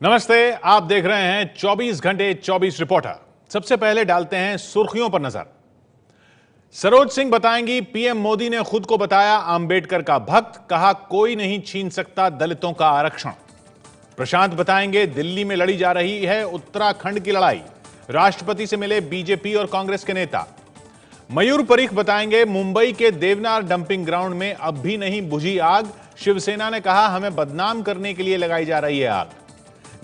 नमस्ते, आप देख रहे हैं 24 घंटे 24 रिपोर्टर। सबसे पहले डालते हैं सुर्खियों पर नजर। सरोज सिंह बताएंगी, पीएम मोदी ने खुद को बताया अंबेडकर का भक्त, कहा कोई नहीं छीन सकता दलितों का आरक्षण। प्रशांत बताएंगे, दिल्ली में लड़ी जा रही है उत्तराखंड की लड़ाई, राष्ट्रपति से मिले बीजेपी और कांग्रेस के नेता। मयूर परीख बताएंगे, मुंबई के देवनार डंपिंग ग्राउंड में अब भी नहीं बुझी आग, शिवसेना ने कहा हमें बदनाम करने के लिए लगाई जा रही है आग।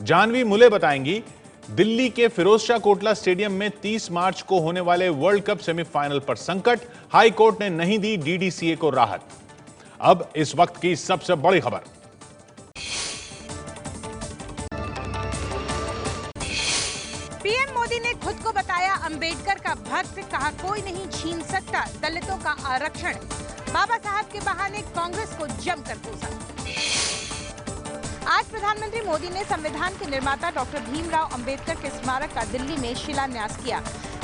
जानवी मुले बताएंगी, दिल्ली के फिरोजशाह कोटला स्टेडियम में 30 मार्च को होने वाले वर्ल्ड कप सेमीफाइनल पर संकट, हाई कोर्ट ने नहीं दी डीडीसीए को राहत। अब इस वक्त की सबसे बड़ी खबर। पीएम मोदी ने खुद को बताया अंबेडकर का भक्त, कहा कोई नहीं छीन सकता दलितों का आरक्षण। बाबा साहब के बहाने कांग्रेस को जमकर कोसा। आज प्रधानमंत्री मोदी ने संविधान के निर्माता डॉक्टर भीमराव अंबेडकर के स्मारक का दिल्ली में शिलान्यास किया।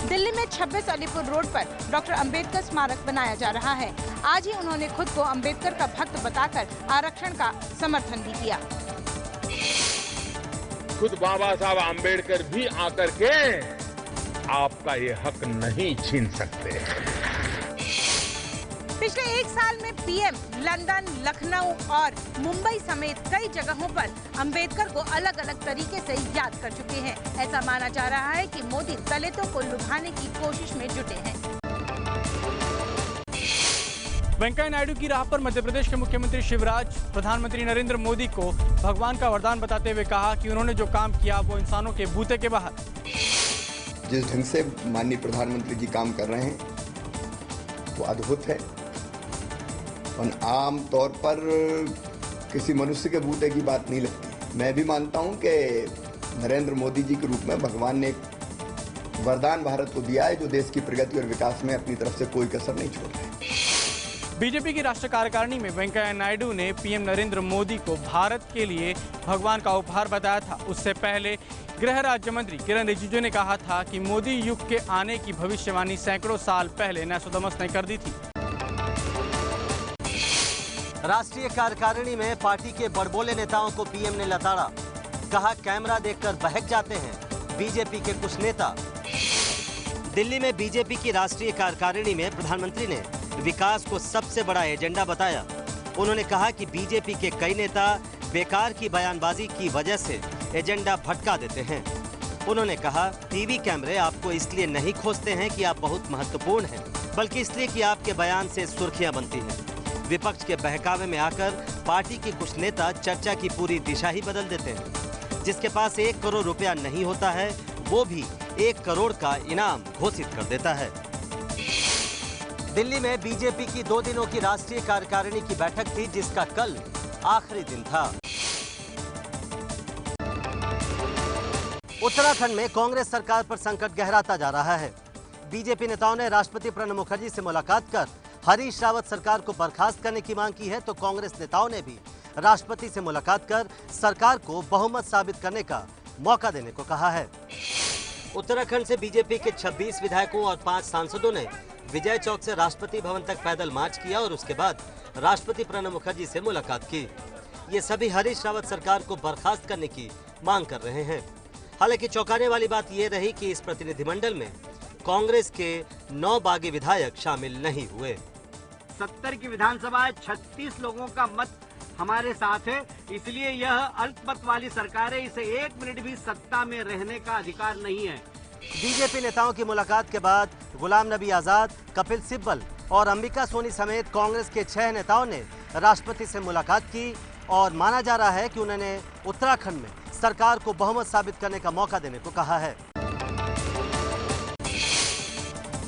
दिल्ली में 26 अलीपुर रोड पर डॉक्टर अंबेडकर स्मारक बनाया जा रहा है। आज ही उन्होंने खुद को अंबेडकर का भक्त बताकर आरक्षण का समर्थन भी किया। खुद बाबा साहब अंबेडकर भी आकर के आपका ये हक नहीं छीन सकते। पिछले एक साल में पीएम लंदन, लखनऊ और मुंबई समेत कई जगहों पर अंबेडकर को अलग अलग तरीके से याद कर चुके हैं। ऐसा माना जा रहा है कि मोदी दलितों को लुभाने की कोशिश में जुटे हैं। वेंकैया नायडू की राह पर मध्य प्रदेश के मुख्यमंत्री शिवराज प्रधानमंत्री नरेंद्र मोदी को भगवान का वरदान बताते हुए कहा कि उन्होंने जो काम किया वो इंसानों के बूते के बाहर। जिस ढंग से माननीय प्रधानमंत्री जी काम कर रहे हैं वो अद्भुत है और आम तौर पर किसी मनुष्य के बूते की बात नहीं लगती। मैं भी मानता हूं कि नरेंद्र मोदी जी के रूप में भगवान ने एक वरदान भारत को दिया है जो देश की प्रगति और विकास में अपनी तरफ से कोई कसर नहीं छोड़ रहे। बीजेपी की राष्ट्रीय कार्यकारिणी में वेंकैया नायडू ने पीएम नरेंद्र मोदी को भारत के लिए भगवान का उपहार बताया था। उससे पहले गृह राज्य मंत्री किरण रिजिजू ने कहा था कि मोदी युग के आने की भविष्यवाणी सैकड़ों साल पहले नोस्ट्राडामस ने कर दी थी। राष्ट्रीय कार्यकारिणी में पार्टी के बड़बोले नेताओं को पीएम ने लताड़ा, कहा कैमरा देखकर बहक जाते हैं बीजेपी के कुछ नेता। दिल्ली में बीजेपी की राष्ट्रीय कार्यकारिणी में प्रधानमंत्री ने विकास को सबसे बड़ा एजेंडा बताया। उन्होंने कहा कि बीजेपी के कई नेता बेकार की बयानबाजी की वजह से एजेंडा भटका देते हैं। उन्होंने कहा टीवी कैमरे आपको इसलिए नहीं खोजते हैं कि आप बहुत महत्वपूर्ण हैं, बल्कि इसलिए कि आपके बयान से सुर्खियां बनती हैं। विपक्ष के बहकावे में आकर पार्टी के कुछ नेता चर्चा की पूरी दिशा ही बदल देते हैं। जिसके पास 1 करोड़ रुपया नहीं होता है वो भी 1 करोड़ का इनाम घोषित कर देता है। दिल्ली में बीजेपी की 2 दिनों की राष्ट्रीय कार्यकारिणी की बैठक थी, जिसका कल आखिरी दिन था। उत्तराखंड में कांग्रेस सरकार पर संकट गहराता जा रहा है। बीजेपी नेताओं ने राष्ट्रपति प्रणब मुखर्जी से मुलाकात कर हरीश रावत सरकार को बर्खास्त करने की मांग की है, तो कांग्रेस नेताओं ने भी राष्ट्रपति से मुलाकात कर सरकार को बहुमत साबित करने का मौका देने को कहा है। उत्तराखंड से बीजेपी के 26 विधायकों और 5 सांसदों ने विजय चौक से राष्ट्रपति भवन तक पैदल मार्च किया और उसके बाद राष्ट्रपति प्रणब मुखर्जी से मुलाकात की। ये सभी हरीश रावत सरकार को बर्खास्त करने की मांग कर रहे हैं। हालांकि चौंकाने वाली बात यह रही कि इस प्रतिनिधिमंडल में कांग्रेस के 9 बागी विधायक शामिल नहीं हुए। 70 की विधानसभा है, 36 लोगों का मत हमारे साथ है, इसलिए यह अल्पमत वाली सरकार है, इसे 1 मिनट भी सत्ता में रहने का अधिकार नहीं है। बीजेपी नेताओं की मुलाकात के बाद गुलाम नबी आजाद, कपिल सिब्बल और अंबिका सोनी समेत कांग्रेस के 6 नेताओं ने राष्ट्रपति से मुलाकात की और माना जा रहा है कि उन्होंने उत्तराखंड में सरकार को बहुमत साबित करने का मौका देने को कहा है।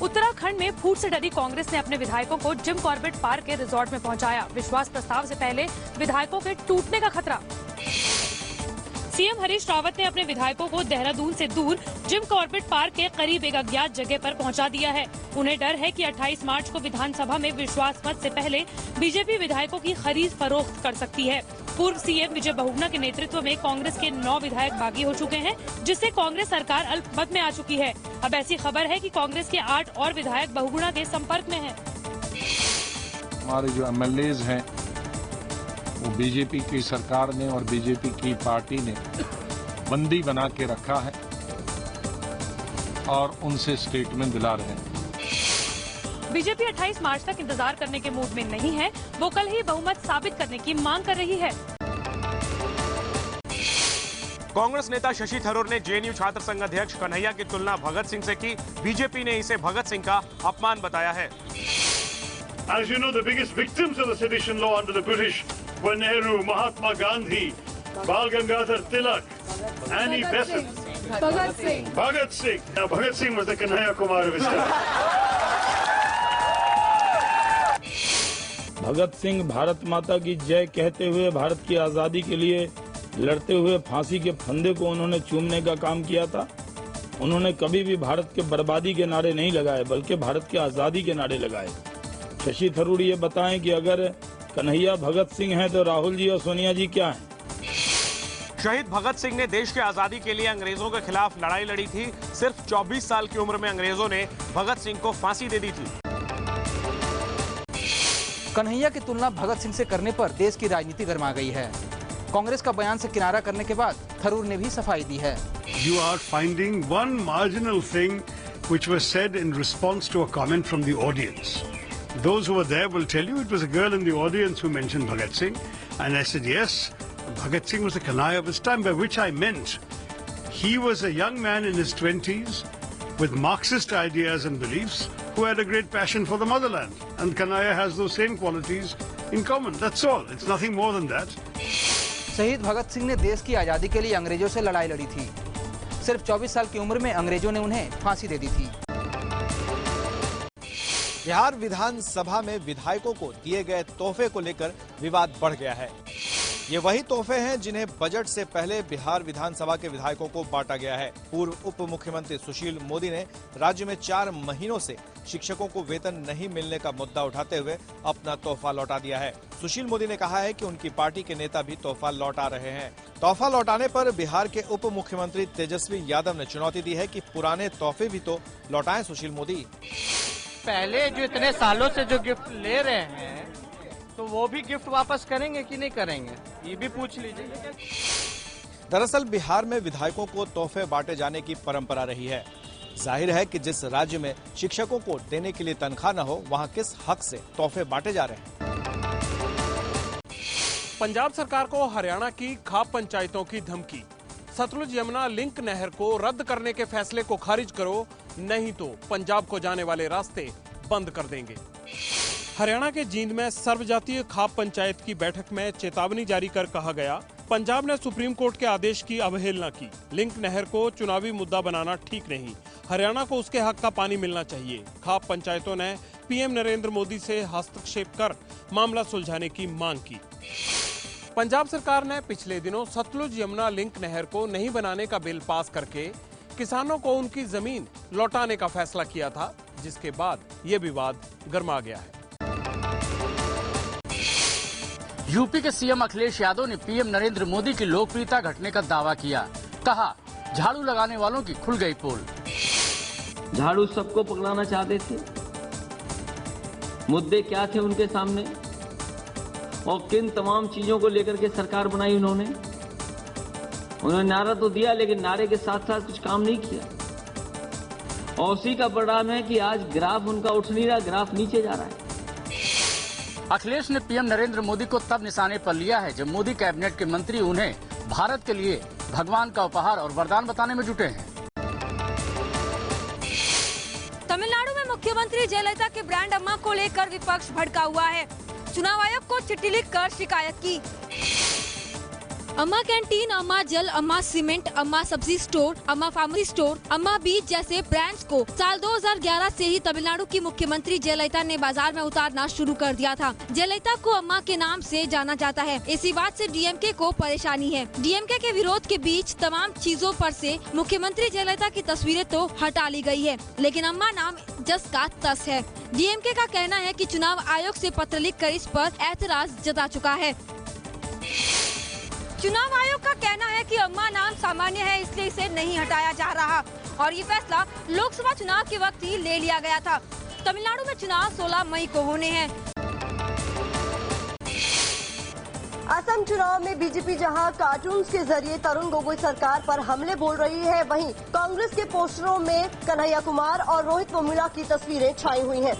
उत्तराखंड में फूट से डरी कांग्रेस ने अपने विधायकों को जिम कॉर्बेट पार्क के रिजॉर्ट में पहुंचाया। विश्वास प्रस्ताव से पहले विधायकों के टूटने का खतरा। सीएम हरीश रावत ने अपने विधायकों को देहरादून से दूर जिम कॉर्बेट पार्क के करीब एक अज्ञात जगह पर पहुंचा दिया है। उन्हें डर है कि 28 मार्च को विधानसभा में विश्वास मत से पहले बीजेपी विधायकों की खरीद फरोख्त कर सकती है। पूर्व सीएम विजय बहुगुणा के नेतृत्व में कांग्रेस के 9 विधायक बागी हो चुके हैं, जिससे कांग्रेस सरकार अल्पमत में आ चुकी है। अब ऐसी खबर है कि कांग्रेस के 8 और विधायक बहुगुणा के संपर्क में हैं। हमारे जो एमएलएज हैं वो बीजेपी की सरकार ने और बीजेपी की पार्टी ने बंदी बना के रखा है और उनसे स्टेटमेंट दिला रहे हैं। बीजेपी 28 मार्च तक इंतजार करने के मूड में नहीं है। वो कल ही बहुमत साबित करने की मांग कर रही है। कांग्रेस नेता शशि थरूर ने जेएनयू छात्र संघ अध्यक्ष कन्हैया की तुलना भगत सिंह से की। बीजेपी ने इसे भगत सिंह का अपमान बताया है। As you know, the biggest victims of the sedition law under the British were Nehru, Mahatma Gandhi, Bal Gangadhar Tilak, Annie Besant, Bhagat Singh. Bhagat Singh. Now, Bhagat Singh was the Kanhaiya Kumar of his time. Bhagat Singh Bharat माता की जय कहते हुए भारत की आजादी के लिए लड़ते हुए फांसी के फंदे को उन्होंने चूमने का काम किया था। उन्होंने कभी भी भारत के बर्बादी के नारे नहीं लगाए, बल्कि भारत की आजादी के नारे लगाए। शशि थरूर ये बताएं कि अगर कन्हैया भगत सिंह हैं तो राहुल जी और सोनिया जी क्या हैं? शहीद भगत सिंह ने देश की आजादी के लिए अंग्रेजों के खिलाफ लड़ाई लड़ी थी। सिर्फ 24 साल की उम्र में अंग्रेजों ने भगत सिंह को फांसी दे दी थी। कन्हैया की तुलना भगत सिंह से करने पर देश की राजनीति गर्मा गई है। कांग्रेस का बयान से किनारा करने के बाद थरूर ने भी सफाई दी है। You are finding one marginal thing which was said in response to a comment from the audience. Those who were there will tell you it was a girl in the audience who mentioned Bhagat Singh, and I said yes, Bhagat Singh was the Kanhaiya of his time, by which I meant he was a young man in his 20s with Marxist ideas and beliefs who had a great passion for the motherland, and Kanhaiya has those same qualities in common. That's all. It's nothing more than that. शहीद भगत सिंह ने देश की आजादी के लिए अंग्रेजों से लड़ाई लड़ी थी। सिर्फ 24 साल की उम्र में अंग्रेजों ने उन्हें फांसी दे दी थी। बिहार विधानसभा में विधायकों को दिए गए तोहफे को लेकर विवाद बढ़ गया है। ये वही तोहफे हैं जिन्हें बजट से पहले बिहार विधानसभा के विधायकों को बांटा गया है। पूर्व उप मुख्यमंत्री सुशील मोदी ने राज्य में 4 महीनों से शिक्षकों को वेतन नहीं मिलने का मुद्दा उठाते हुए अपना तोहफा लौटा दिया है। सुशील मोदी ने कहा है कि उनकी पार्टी के नेता भी तोहफा लौटा रहे हैं। तोहफा लौटाने पर बिहार के उप मुख्यमंत्री तेजस्वी यादव ने चुनौती दी है कि पुराने तोहफे भी तो लौटाएं सुशील मोदी। पहले जो इतने सालों से जो गिफ्ट ले रहे हैं तो वो भी गिफ्ट वापस करेंगे कि नहीं करेंगे, ये भी पूछ लीजिए। दरअसल बिहार में विधायकों को तोहफे बांटे जाने की परंपरा रही है। जाहिर है कि जिस राज्य में शिक्षकों को देने के लिए तनख्वाह न हो, वहां किस हक से तोहफे बांटे जा रहे हैं। पंजाब सरकार को हरियाणा की खाप पंचायतों की धमकी। सतलुज यमुना लिंक नहर को रद्द करने के फैसले को खारिज करो, नहीं तो पंजाब को जाने वाले रास्ते बंद कर देंगे। हरियाणा के जींद में सर्वजातीय खाप पंचायत की बैठक में चेतावनी जारी कर कहा गया, पंजाब ने सुप्रीम कोर्ट के आदेश की अवहेलना की। लिंक नहर को चुनावी मुद्दा बनाना ठीक नहीं, हरियाणा को उसके हक का पानी मिलना चाहिए। खाप पंचायतों ने पीएम नरेंद्र मोदी से हस्तक्षेप कर मामला सुलझाने की मांग की। पंजाब सरकार ने पिछले दिनों सतलुज यमुना लिंक नहर को नहीं बनाने का बिल पास करके किसानों को उनकी जमीन लौटाने का फैसला किया था, जिसके बाद ये विवाद गर्मा गया है। यूपी के सीएम अखिलेश यादव ने पीएम नरेंद्र मोदी की लोकप्रियता घटने का दावा किया। कहा, झाड़ू लगाने वालों की खुल गई पोल। झाड़ू सबको पकड़ाना चाहते थे। मुद्दे क्या थे उनके सामने और किन तमाम चीजों को लेकर के सरकार बनाई उन्होंने नारा तो दिया, लेकिन नारे के साथ साथ कुछ काम नहीं किया। और उसी का परिणाम है कि आज ग्राफ उनका उठ नहीं रहा, ग्राफ नीचे जा रहा है। अखिलेश ने पीएम नरेंद्र मोदी को तब निशाने पर लिया है जब मोदी कैबिनेट के मंत्री उन्हें भारत के लिए भगवान का उपहार और वरदान बताने में जुटे हैं। तमिलनाडु में मुख्यमंत्री जयललिता के ब्रांड अम्मा को लेकर विपक्ष भड़का हुआ है। चुनाव आयोग को चिट्ठी लिखकर शिकायत की। अम्मा कैंटीन, अम्मा जल, अम्मा सीमेंट, अम्मा सब्जी स्टोर, अम्मा फार्मेसी स्टोर, अम्मा बीज जैसे ब्रांड्स को साल 2011 से ही तमिलनाडु की मुख्यमंत्री जयललिता ने बाजार में उतारना शुरू कर दिया था। जयललिता को अम्मा के नाम से जाना जाता है। इसी बात से डीएमके को परेशानी है। डीएमके के विरोध के बीच तमाम चीजों पर से मुख्यमंत्री जयललिता की तस्वीरें तो हटा ली गई है, लेकिन अम्मा नाम जस का तस है। डीएमके का कहना है कि चुनाव आयोग से पत्र लिखकर इस पर ऐतराज जता चुका है। चुनाव आयोग का कहना है कि अम्मा नाम सामान्य है, इसलिए इसे नहीं हटाया जा रहा और ये फैसला लोकसभा चुनाव के वक्त ही ले लिया गया था। तमिलनाडु में चुनाव 16 मई को होने हैं। असम चुनाव में बीजेपी जहां कार्टून्स के जरिए तरुण गोगोई सरकार पर हमले बोल रही है, वहीं कांग्रेस के पोस्टरों में कन्हैया कुमार और रोहित वेमुला की तस्वीरें छाई हुई हैं।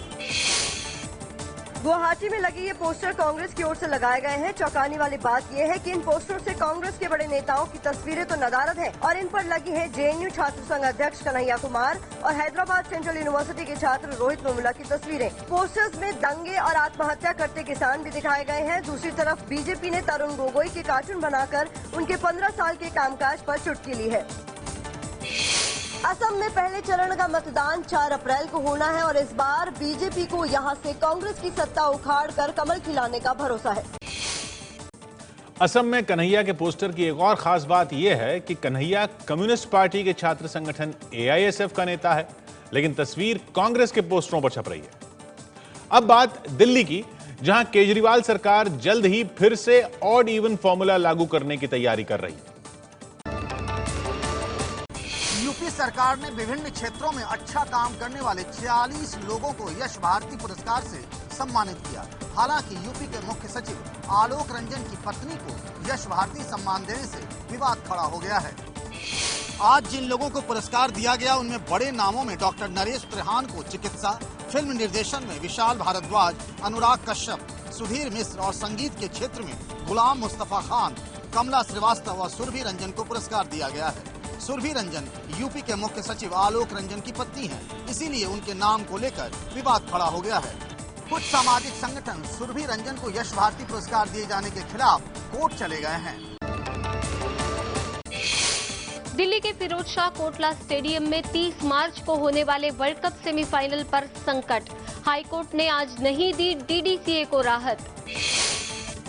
गुवाहाटी में लगे ये पोस्टर कांग्रेस की ओर से लगाए गए हैं। चौंकाने वाली बात यह है कि इन पोस्टरों से कांग्रेस के बड़े नेताओं की तस्वीरें तो नदारद हैं और इन पर लगी है जेएनयू छात्र संघ अध्यक्ष कन्हैया कुमार और हैदराबाद सेंट्रल यूनिवर्सिटी के छात्र रोहित वेमुला की तस्वीरें। पोस्टर्स में दंगे और आत्महत्या करते किसान भी दिखाए गए हैं। दूसरी तरफ बीजेपी ने तरुण गोगोई के कार्टून बनाकर उनके 15 साल के कामकाज पर चुटकी ली है। असम में पहले चरण का मतदान 4 अप्रैल को होना है और इस बार बीजेपी को यहां से कांग्रेस की सत्ता उखाड़कर कमल खिलाने का भरोसा है। असम में कन्हैया के पोस्टर की एक और खास बात यह है कि कन्हैया कम्युनिस्ट पार्टी के छात्र संगठन एआईएसएफ का नेता है, लेकिन तस्वीर कांग्रेस के पोस्टरों पर छप रही है। अब बात दिल्ली की, जहां केजरीवाल सरकार जल्द ही फिर से ऑड इवन फॉर्मूला लागू करने की तैयारी कर रही है। यूपी सरकार ने विभिन्न क्षेत्रों में अच्छा काम करने वाले 46 लोगों को यश भारती पुरस्कार से सम्मानित किया। हालांकि यूपी के मुख्य सचिव आलोक रंजन की पत्नी को यश भारती सम्मान देने से विवाद खड़ा हो गया है। आज जिन लोगों को पुरस्कार दिया गया उनमें बड़े नामों में डॉक्टर नरेश त्रिहान को चिकित्सा, फिल्म निर्देशन में विशाल भारद्वाज, अनुराग कश्यप, सुधीर मिश्र और संगीत के क्षेत्र में गुलाम मुस्तफा खान, कमला श्रीवास्तव और सुरभि रंजन को पुरस्कार दिया गया है। सुरभि रंजन यूपी के मुख्य सचिव आलोक रंजन की पत्नी हैं, इसीलिए उनके नाम को लेकर विवाद खड़ा हो गया है। कुछ सामाजिक संगठन सुरभि रंजन को यश भारती पुरस्कार दिए जाने के खिलाफ कोर्ट चले गए हैं। दिल्ली के फिरोज शाह कोटला स्टेडियम में 30 मार्च को होने वाले वर्ल्ड कप सेमीफाइनल पर संकट। हाईकोर्ट ने आज नहीं दी डीडीसीए को राहत।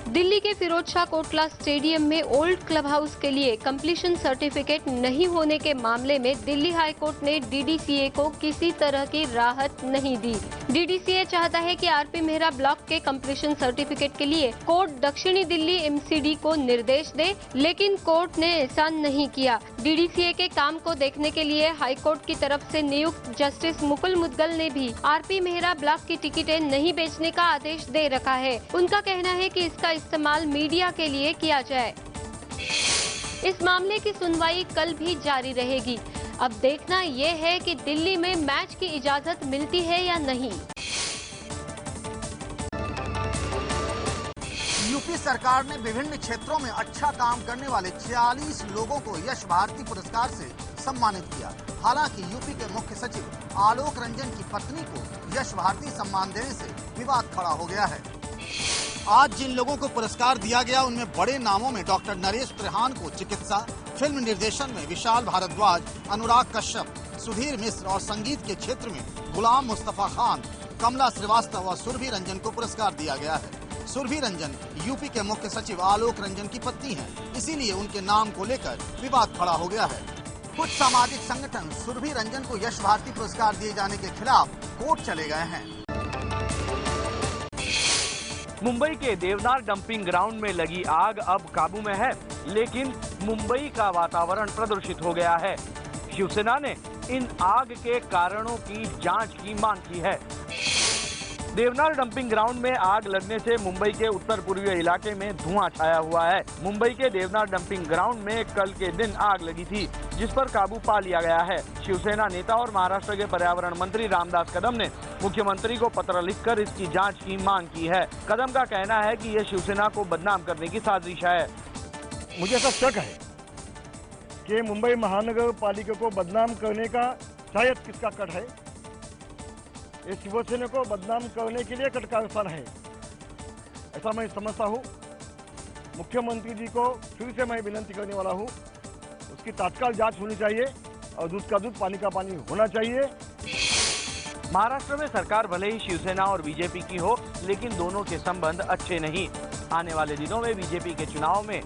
दिल्ली के फिरोज शाह कोटला स्टेडियम में ओल्ड क्लब हाउस के लिए कंप्लीशन सर्टिफिकेट नहीं होने के मामले में दिल्ली हाई कोर्ट ने डीडीसीए को किसी तरह की राहत नहीं दी। डीडीसीए चाहता है कि आरपी मेहरा ब्लॉक के कंप्लीशन सर्टिफिकेट के लिए कोर्ट दक्षिणी दिल्ली एमसीडी को निर्देश दे, लेकिन कोर्ट ने ऐसा नहीं किया। डीडीसीए के काम को देखने के लिए हाई कोर्ट की तरफ से नियुक्त जस्टिस मुकुल मुदगल ने भी आरपी मेहरा ब्लॉक की टिकटें नहीं बेचने का आदेश दे रखा है। उनका कहना है कि इसका इस्तेमाल मीडिया के लिए किया जाए। इस मामले की सुनवाई कल भी जारी रहेगी। अब देखना ये है कि दिल्ली में मैच की इजाजत मिलती है या नहीं। यूपी सरकार ने विभिन्न क्षेत्रों में अच्छा काम करने वाले 46 लोगों को यश भारती पुरस्कार से सम्मानित किया। हालांकि यूपी के मुख्य सचिव आलोक रंजन की पत्नी को यश भारती सम्मान देने से विवाद खड़ा हो गया है। आज जिन लोगों को पुरस्कार दिया गया उनमें बड़े नामों में डॉक्टर नरेश त्रिहान को चिकित्सा, फिल्म निर्देशन में विशाल भारद्वाज, अनुराग कश्यप, सुधीर मिश्र और संगीत के क्षेत्र में गुलाम मुस्तफा खान, कमला श्रीवास्तव और सुरभि रंजन को पुरस्कार दिया गया है। सुरभि रंजन यूपी के मुख्य सचिव आलोक रंजन की पत्नी हैं, इसीलिए उनके नाम को लेकर विवाद खड़ा हो गया है। कुछ सामाजिक संगठन सुरभि रंजन को यश भारती पुरस्कार दिए जाने के खिलाफ कोर्ट चले गए हैं। मुंबई के देवनार डंपिंग ग्राउंड में लगी आग अब काबू में है, लेकिन मुंबई का वातावरण प्रदूषित हो गया है। शिवसेना ने इन आग के कारणों की जांच की मांग की है। देवनार डंपिंग ग्राउंड में आग लगने से मुंबई के उत्तर पूर्वी इलाके में धुआं छाया हुआ है। मुंबई के देवनार डंपिंग ग्राउंड में कल के दिन आग लगी थी, जिस पर काबू पा लिया गया है। शिवसेना नेता और महाराष्ट्र के पर्यावरण मंत्री रामदास कदम ने मुख्यमंत्री को पत्र लिखकर इसकी जांच की मांग की है। कदम का कहना है कि ये शिवसेना को बदनाम करने की साजिश है। मुझे ऐसा शक है कि मुंबई महानगर पालिका को बदनाम करने का शायद किसका कट है। ये शिवसेना को बदनाम करने के लिए कट कारस्थान है, ऐसा मैं समझता हूँ। मुख्यमंत्री जी को फिर से मैं विनती करने वाला हूँ, उसकी तत्काल जांच होनी चाहिए और दूध का दूध पानी का पानी होना चाहिए। महाराष्ट्र में सरकार भले ही शिवसेना और बीजेपी की हो, लेकिन दोनों के संबंध अच्छे नहीं। आने वाले दिनों में बीजेपी के चुनाव में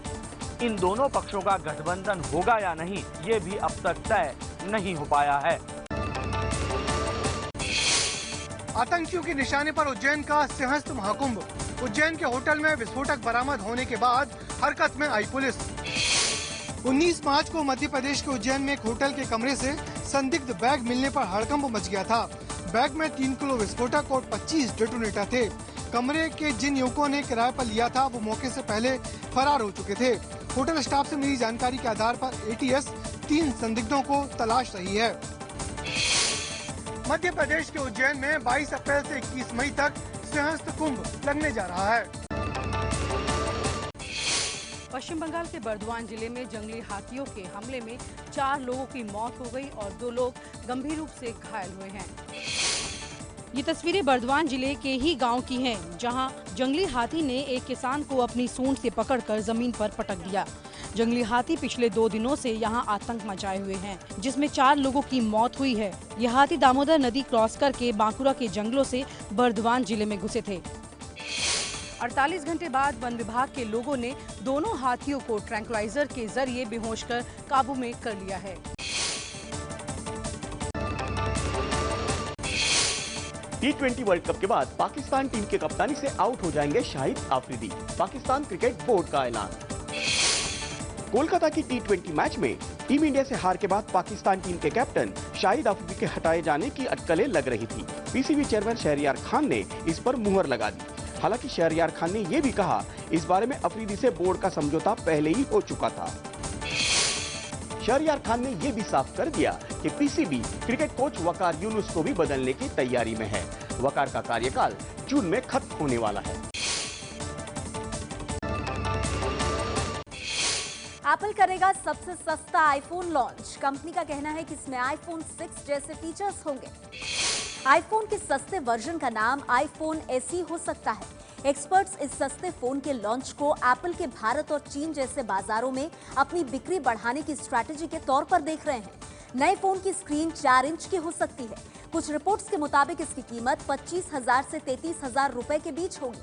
इन दोनों पक्षों का गठबंधन होगा या नहीं, ये भी अब तक तय नहीं हो पाया है। आतंकियों के निशाने पर उज्जैन का सिंहस्थ महाकुंभ। उज्जैन के होटल में विस्फोटक बरामद होने के बाद हरकत में आई पुलिस। 19 मार्च को मध्य प्रदेश के उज्जैन में एक होटल के कमरे से संदिग्ध बैग मिलने पर हड़कंप मच गया था। बैग में 3 किलो विस्फोटक और 25 डेटोनेटर थे। कमरे के जिन युवकों ने किराए पर लिया था वो मौके से पहले फरार हो चुके थे। होटल स्टाफ से मिली जानकारी के आधार पर एटीएस 3 संदिग्धों को तलाश रही है। मध्य प्रदेश के उज्जैन में 22 अप्रैल से 21 मई तक सिंहस्थ कुंभ लगने जा रहा है। पश्चिम बंगाल के बर्दवान जिले में जंगली हाथियों के हमले में 4 लोगों की मौत हो गई और 2 लोग गंभीर रूप से घायल हुए हैं। ये तस्वीरें बर्दवान जिले के ही गांव की हैं, जहां जंगली हाथी ने एक किसान को अपनी सूंड से पकड़कर जमीन पर पटक दिया। जंगली हाथी पिछले 2 दिनों से यहां आतंक मचाए हुए हैं, जिसमें 4 लोगों की मौत हुई है। ये हाथी दामोदर नदी क्रॉस करके बांकुरा के जंगलों से बर्दवान जिले में घुसे थे। 48 घंटे बाद वन विभाग के लोगों ने दोनों हाथियों को ट्रैंक्विलाइजर के जरिए बेहोश कर काबू में कर लिया है। T20 वर्ल्ड कप के बाद पाकिस्तान टीम के कप्तानी से आउट हो जाएंगे शाहिद आफरीदी, पाकिस्तान क्रिकेट बोर्ड का ऐलान। कोलकाता की T20 मैच में टीम इंडिया से हार के बाद पाकिस्तान टीम के कैप्टन शाहिद आफरीदी के हटाए जाने की अटकलें लग रही थी। पीसीबी चेयरमैन शहरयार खान ने इस पर मुहर लगा दी। हालांकि शहरयार खान ने ये भी कहा इस बारे में अफरीदी से बोर्ड का समझौता पहले ही हो चुका था। शहरयार खान ने ये भी साफ कर दिया कि पीसीबी क्रिकेट कोच वकार यूनुस को भी बदलने की तैयारी में है। वकार का कार्यकाल जून में खत्म होने वाला है। एप्पल करेगा सबसे सस्ता आईफोन लॉन्च। कंपनी का कहना है कि इसमें आईफोन 6 जैसे फीचर्स होंगे। आईफोन के सस्ते वर्जन का नाम आईफोन SE हो सकता है। एक्सपर्ट्स इस सस्ते फोन के लॉन्च को एप्पल के भारत और चीन जैसे बाजारों में अपनी बिक्री बढ़ाने की स्ट्रैटेजी के तौर पर देख रहे हैं। नए फोन की स्क्रीन 4 इंच की हो सकती है। कुछ रिपोर्ट्स के मुताबिक इसकी कीमत 25,000 से 33,000 रुपए के बीच होगी।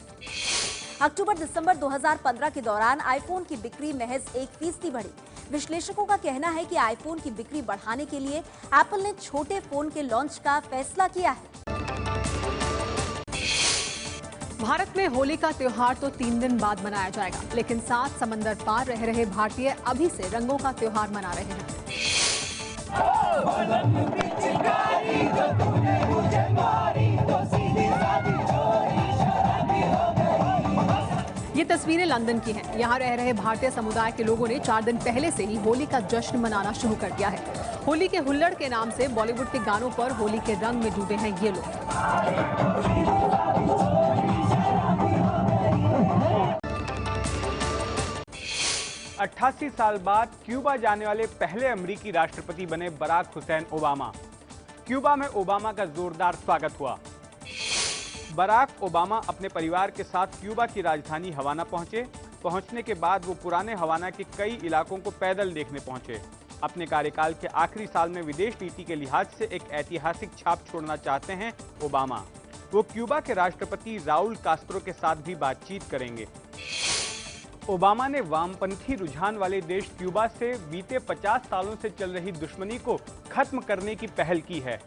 अक्टूबर-दिसंबर 2015 के दौरान आईफोन की बिक्री महज 1% बढ़ी। विश्लेषकों का कहना है कि आईफोन की बिक्री बढ़ाने के लिए एप्पल ने छोटे फोन के लॉन्च का फैसला किया है। भारत में होली का त्योहार तो 3 दिन बाद मनाया जाएगा, लेकिन 7 समंदर पार रह रहे भारतीय अभी से रंगों का त्योहार मना रहे हैं। ये तस्वीरें लंदन की हैं। यहाँ रह रहे भारतीय समुदाय के लोगों ने 4 दिन पहले से ही होली का जश्न मनाना शुरू कर दिया है। होली के हुल्लड़ के नाम से बॉलीवुड के गानों पर होली के रंग में डूबे हैं ये लोग। 88 साल बाद क्यूबा जाने वाले पहले अमेरिकी राष्ट्रपति बने बराक हुसैन ओबामा। क्यूबा में ओबामा का जोरदार स्वागत हुआ। बराक ओबामा अपने परिवार के साथ क्यूबा की राजधानी हवाना पहुंचे। पहुंचने के बाद वो पुराने हवाना के कई इलाकों को पैदल देखने पहुंचे। अपने कार्यकाल के आखिरी साल में विदेश नीति के लिहाज से एक ऐतिहासिक छाप छोड़ना चाहते हैं ओबामा। वो क्यूबा के राष्ट्रपति राउल कास्त्रो के साथ भी बातचीत करेंगे। ओबामा ने वामपंथी रुझान वाले देश क्यूबा से बीते 50 सालों से चल रही दुश्मनी को खत्म करने की पहल की है।